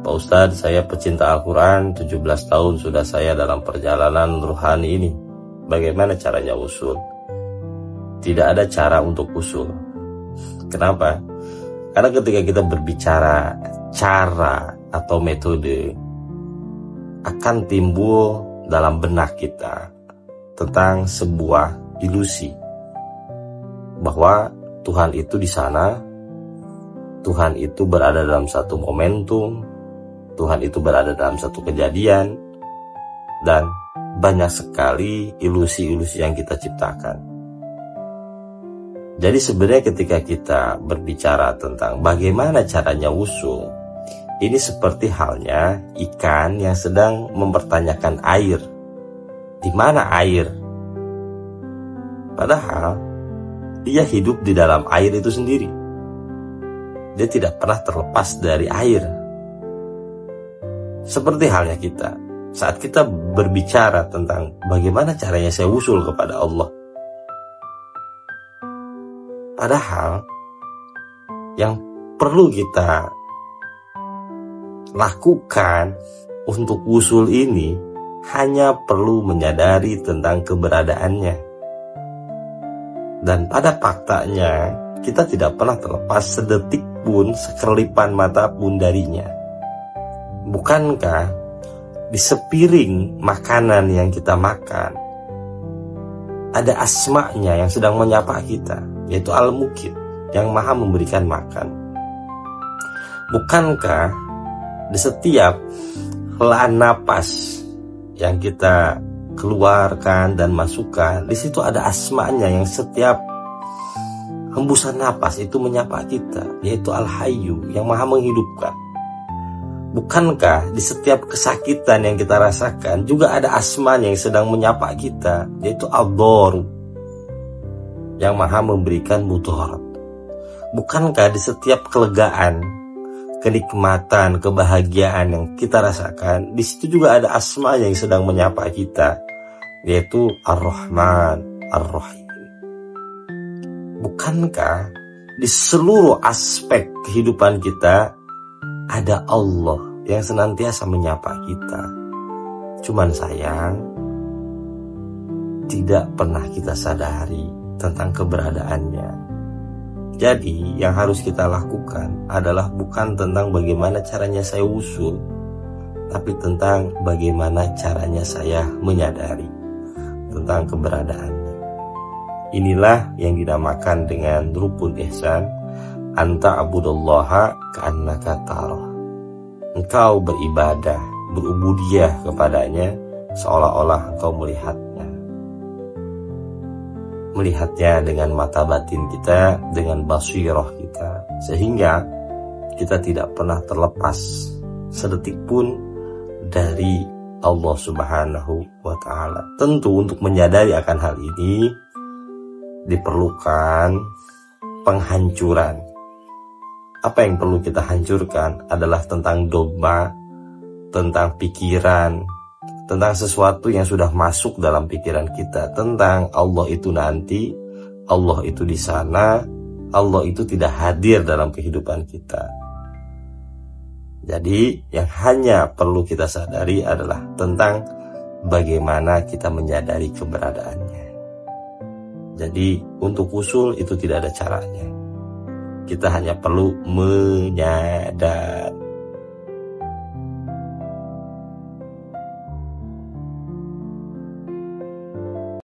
Pak Ustadz, saya pecinta Al-Quran, 17 tahun sudah saya dalam perjalanan ruhani ini. Bagaimana caranya usul? Tidak ada cara untuk usul. Kenapa? Karena ketika kita berbicara cara atau metode, akan timbul dalam benak kita tentang sebuah ilusi bahwa Tuhan itu di sana, Tuhan itu berada dalam satu momentum, Tuhan itu berada dalam satu kejadian, dan banyak sekali ilusi-ilusi yang kita ciptakan. Jadi sebenarnya ketika kita berbicara tentang bagaimana caranya wusul, ini seperti halnya ikan yang sedang mempertanyakan air. Di mana air? Padahal dia hidup di dalam air itu sendiri. Dia tidak pernah terlepas dari air. Seperti halnya kita, saat kita berbicara tentang bagaimana caranya saya wusul kepada Allah. Padahal yang perlu kita lakukan untuk wusul ini hanya perlu menyadari tentang keberadaannya. Dan pada faktanya kita tidak pernah terlepas sedetik pun, sekelipan mata pun darinya. Bukankah di sepiring makanan yang kita makan ada asma'nya yang sedang menyapa kita, yaitu Al-Mukit, yang maha memberikan makan? Bukankah di setiap helaan napas yang kita keluarkan dan masukkan, di situ ada asma'nya yang setiap hembusan napas itu menyapa kita, yaitu Al-Hayyu, yang maha menghidupkan? Bukankah di setiap kesakitan yang kita rasakan juga ada asmanya yang sedang menyapa kita, yaitu Ad-Dhar, yang maha memberikan mudarat? Bukankah di setiap kelegaan, kenikmatan, kebahagiaan yang kita rasakan, di situ juga ada asma yang sedang menyapa kita, yaitu Ar-Rahman, Ar-Rahim? Bukankah di seluruh aspek kehidupan kita ada Allah yang senantiasa menyapa kita? Cuman sayang, tidak pernah kita sadari tentang keberadaannya. Jadi yang harus kita lakukan adalah bukan tentang bagaimana caranya saya wusul, tapi tentang bagaimana caranya saya menyadari tentang keberadaannya. Inilah yang dinamakan dengan rukun ihsan, anta abudallaha ka'annaka tarah. Engkau beribadah, berubudiyah kepadanya seolah-olah engkau melihatnya. Melihatnya dengan mata batin kita, dengan basirah kita, sehingga kita tidak pernah terlepas sedetik pun dari Allah Subhanahu wa ta'ala. Tentu untuk menyadari akan hal ini diperlukan penghancuran. Apa yang perlu kita hancurkan adalah tentang dogma, tentang pikiran, tentang sesuatu yang sudah masuk dalam pikiran kita, tentang Allah itu nanti, Allah itu di sana, Allah itu tidak hadir dalam kehidupan kita. Jadi yang hanya perlu kita sadari adalah tentang bagaimana kita menyadari keberadaannya. Jadi untuk usul itu tidak ada caranya. Kita hanya perlu menyadari.